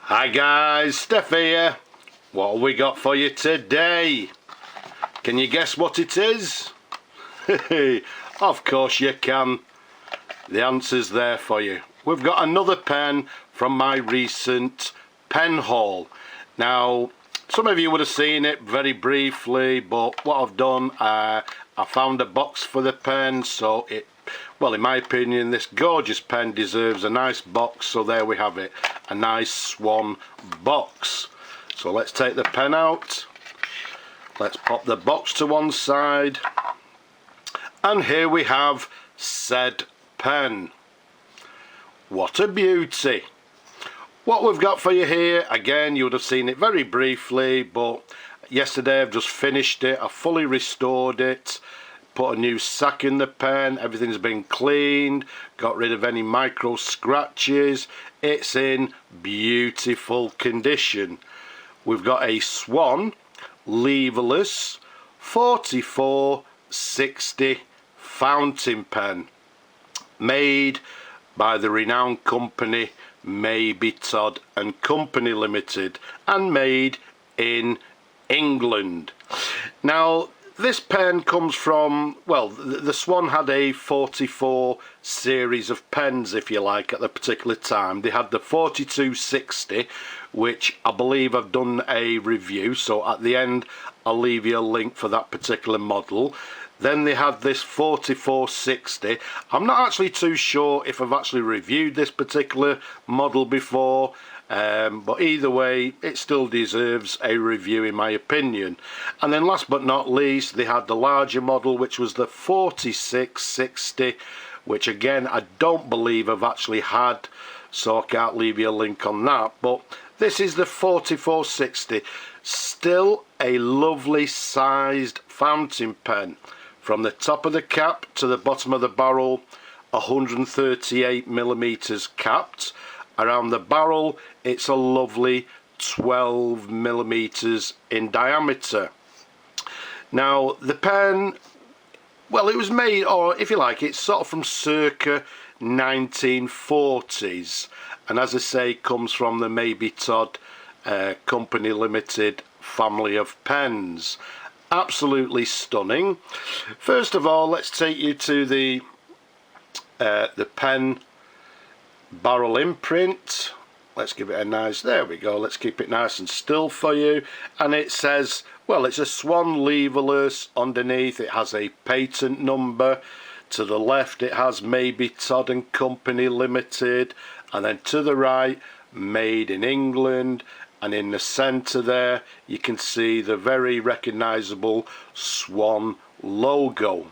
Hi guys, Steph here. What have we got for you today? Can you guess what it is? Of course you can. The answer's there for you. We've got another pen from my recent pen haul. Now, some of you would have seen it very briefly, but what I've done, I found a box for the pen, so well, in my opinion, this gorgeous pen deserves a nice box, so there we have it, a nice Swan box. So let's take the pen out, let's pop the box to one side, and here we have said pen. What a beauty! What we've got for you here, again, you would have seen it very briefly, but yesterday I've just finished it, I fully restored it, put a new sack in the pen, everything's been cleaned, got rid of any micro scratches. It's in beautiful condition. We've got a Swan Leverless 4460 fountain pen, made by the renowned company Mabie Todd Co Ltd, and made in England. Now, this pen comes from, well, the Swan had a 44 series of pens, if you like, at the particular time. They had the 4260, which I believe I've done a review, so at the end I'll leave you a link for that particular model. Then they had this 4460. I'm not actually too sure if I've actually reviewed this particular model before, but either way, it still deserves a review in my opinion. And then last but not least, they had the larger model, which was the 4660, which again I don't believe I've actually had, so I can't leave you a link on that. But this is the 4460, still a lovely sized fountain pen. From the top of the cap to the bottom of the barrel, 138mm capped. Around the barrel, it's a lovely 12mm in diameter. Now, the pen, well, it was made, or if you like, it's sort of from circa 1940s. And as I say, comes from the Mabie Todd Co Ltd family of pens. Absolutely stunning. First of all, let's take you to the pen barrel imprint. Let's give it a nice, there we go, let's keep it nice and still for you. And it says, well, it's a Swan Leverless. Underneath it has a patent number. To the left it has Mabie Todd Co Ltd, and then to the right, made in England. And in the centre there you can see the very recognisable Swan logo.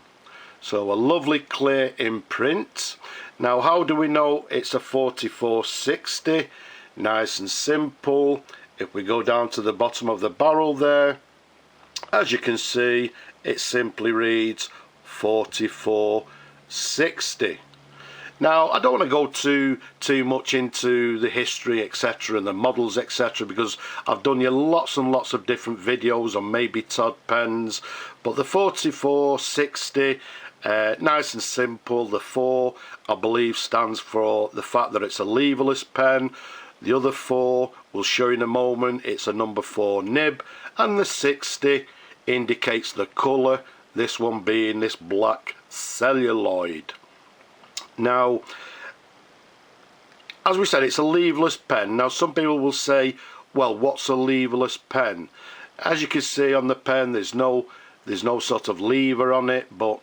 So a lovely clear imprint. Now, how do we know it's a 4460? Nice and simple. If we go down to the bottom of the barrel there, as you can see, it simply reads 4460. Now, I don't want to go too much into the history, etc., and the models, etc., because I've done you lots and lots of different videos on Mabie Todd pens. But the 4460, nice and simple. The 4, I believe, stands for the fact that it's a leverless pen. The other 4, we'll show you in a moment, it's a number 4 nib. And the 60 indicates the colour, this one being this black celluloid. Now, as we said, it's a leverless pen. Now, some people will say, well, what's a leverless pen? As you can see on the pen, there's no sort of lever on it, but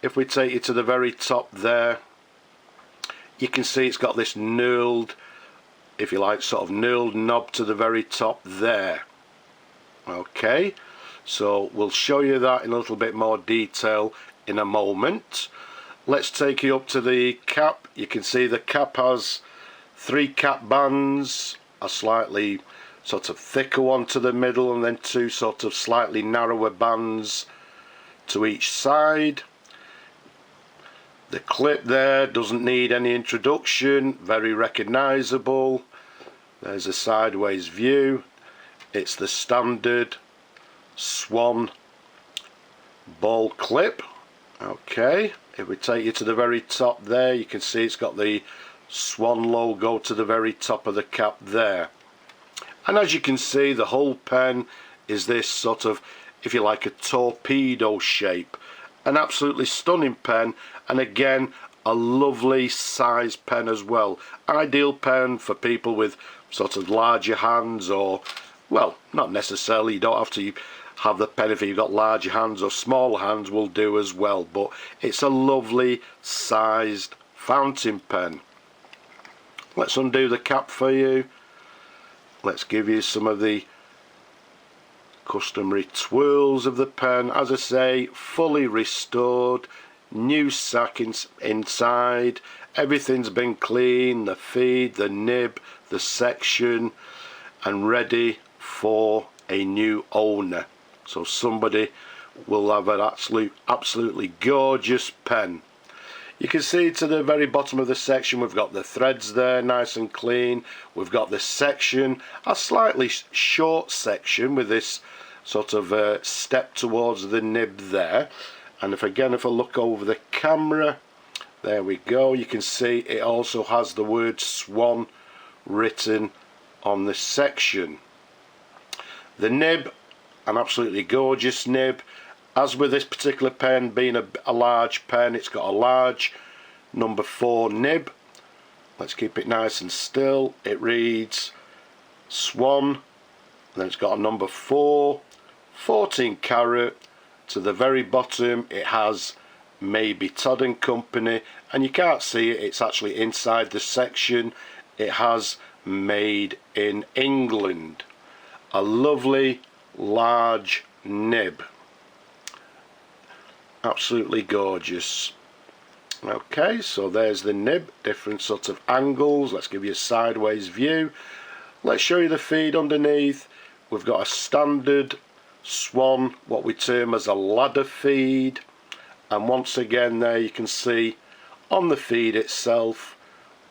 if we take you to the very top there, you can see it's got this knurled, if you like, sort of knurled knob to the very top there. Okay, so we'll show you that in a little bit more detail in a moment. Let's take you up to the cap. You can see the cap has 3 cap bands, a slightly sort of thicker one to the middle, and then 2 sort of slightly narrower bands to each side. The clip there doesn't need any introduction, very recognisable. There's a sideways view. It's the standard Swan ball clip. Okay, if we take you to the very top there, you can see it's got the Swan logo to the very top of the cap there. And as you can see, the whole pen is this sort of, if you like, a torpedo shape. An absolutely stunning pen, and again a lovely size pen as well. Ideal pen for people with sort of larger hands, or, well, not necessarily, you don't have to have the pen if you've got larger hands, or smaller hands will do as well, but it's a lovely sized fountain pen. Let's undo the cap for you. Let's give you some of the customary twirls of the pen. As I say, fully restored, new sack inside, everything's been cleaned, the feed, the nib, the section, and ready for a new owner. So somebody will have an absolutely gorgeous pen. You can see to the very bottom of the section we've got the threads there, nice and clean. We've got the section, a slightly short section with this sort of step towards the nib there. And if I look over the camera, there we go, you can see it also has the word Swan written on the section. The nib, an absolutely gorgeous nib. As with this particular pen being a large pen, it's got a large number 4 nib. Let's keep it nice and still. It reads Swan, and then it's got a number 4, 14 carat. To the very bottom it has Mabie Todd Co Ltd, and you can't see it, it's actually inside the section. It has made in England. A lovely large nib. Absolutely gorgeous. Okay, so there's the nib, different sorts of angles. Let's give you a sideways view. Let's show you the feed underneath. We've got a standard Swan, what we term as a ladder feed, and once again there you can see on the feed itself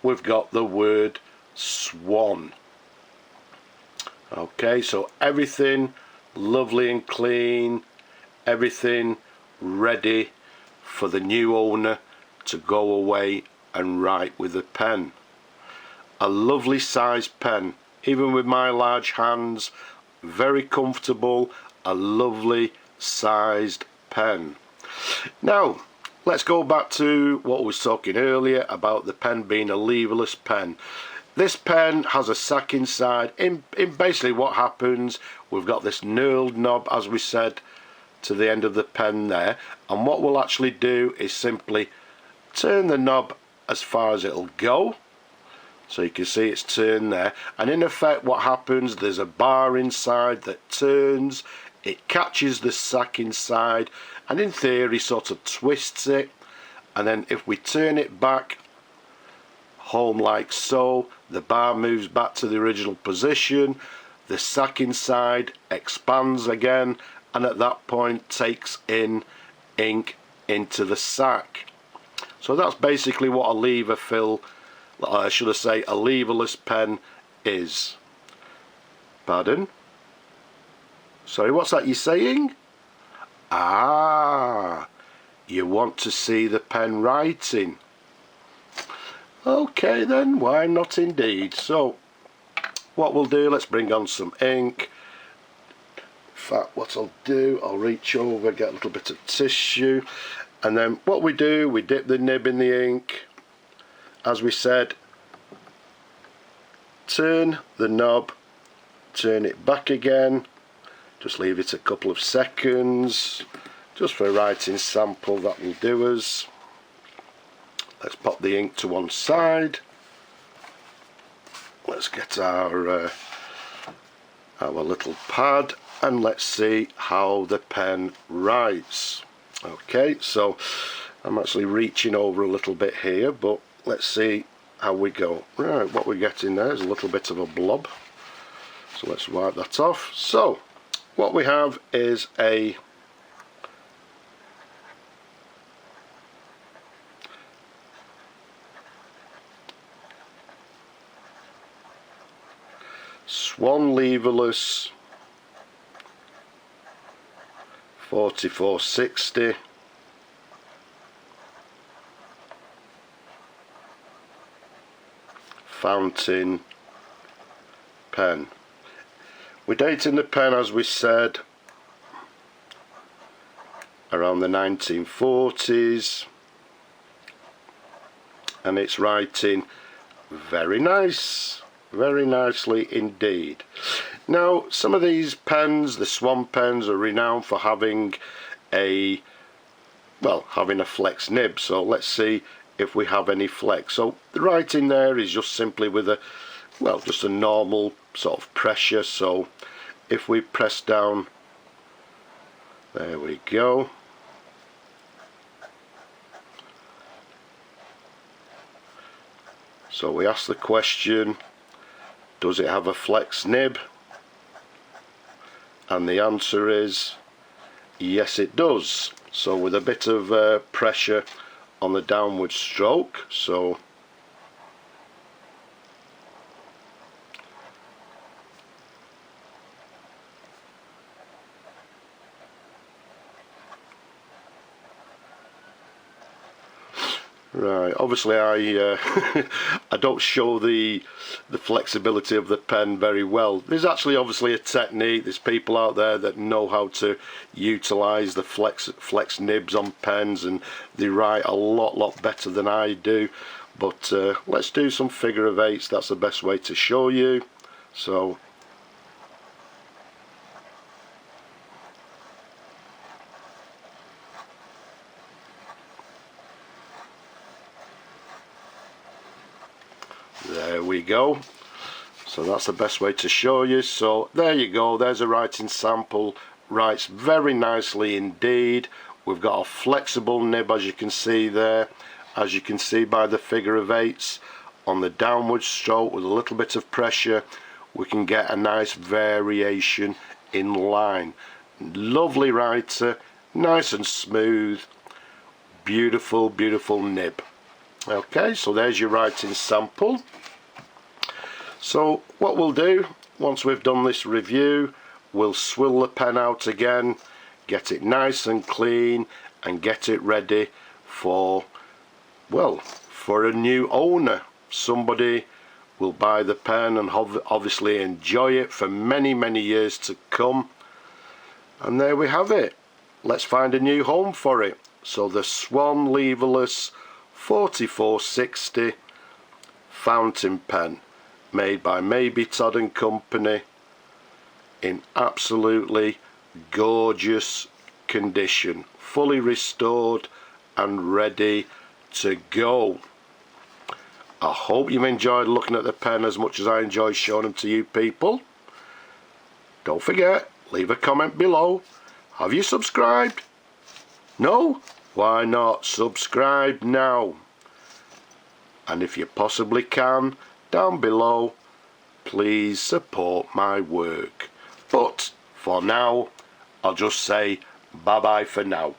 we've got the word Swan. Okay, so everything lovely and clean, everything ready for the new owner to go away and write with the pen. A lovely size pen, even with my large hands, very comfortable, a lovely sized pen. Now let's go back to what I was talking earlier about the pen being a leverless pen. This pen has a sack inside. In basically what happens, we've got this knurled knob, as we said, to the end of the pen there, and what we'll actually do is simply turn the knob as far as it'll go. So you can see it's turned there, and in effect what happens, there's a bar inside that turns, it catches the sack inside, and in theory sort of twists it, and then if we turn it back home like so, the bar moves back to the original position, the sack inside expands again, and at that point takes in ink into the sack. So that's basically what a lever fill, should I say a leverless pen is. Pardon? Sorry, what's that you're saying? Ah, you want to see the pen writing. Okay then, why not indeed. So what we'll do, let's bring on some ink. In fact, what I'll do, I'll reach over, get a little bit of tissue, and then what we do, we dip the nib in the ink, as we said, turn the knob, turn it back again, just leave it a couple of seconds, just for a writing sample. That will do us. Let's pop the ink to one side. Let's get our little pad, and let's see how the pen writes. Okay, so I'm actually reaching over a little bit here, but let's see how we go. Right, what we're getting there is a little bit of a blob, so let's wipe that off. So what we have is a Swan Leverless 4460 fountain pen. We're dating the pen, as we said, around the 1940s, and it's writing very nice, very nicely indeed. Now, some of these pens, the Swan pens, are renowned for having a flex nib. So let's see if we have any flex. So the writing there is just simply with just a normal sort of pressure. So if we press down, there we go. So we ask the question, does it have a flex nib? And the answer is yes, it does. So with a bit of pressure on the downward stroke, so right, obviously I I don't show the flexibility of the pen very well. There's actually obviously a technique. There's people out there that know how to utilize the flex nibs on pens, and they write a lot better than I do. But let's do some figure of eights. That's the best way to show you. So there we go. So that's the best way to show you. So there you go, there's a writing sample. Writes very nicely indeed. We've got a flexible nib, as you can see there, as you can see by the figure of eights. On the downward stroke with a little bit of pressure, we can get a nice variation in line. Lovely writer, nice and smooth, beautiful nib. Okay, so there's your writing sample. So what we'll do, once we've done this review, we'll swill the pen out again, get it nice and clean, and get it ready for, well, for a new owner. Somebody will buy the pen and obviously enjoy it for many years to come. And there we have it. Let's find a new home for it. So the Swan Leverless 4460 fountain pen, made by Mabie Todd Co Ltd, in absolutely gorgeous condition, fully restored and ready to go. I hope you've enjoyed looking at the pen as much as I enjoyed showing them to you people. Don't forget, leave a comment below. Have you subscribed? No? Why not? Subscribe now. And if you possibly can, down below, please support my work. But for now, I'll just say bye bye for now.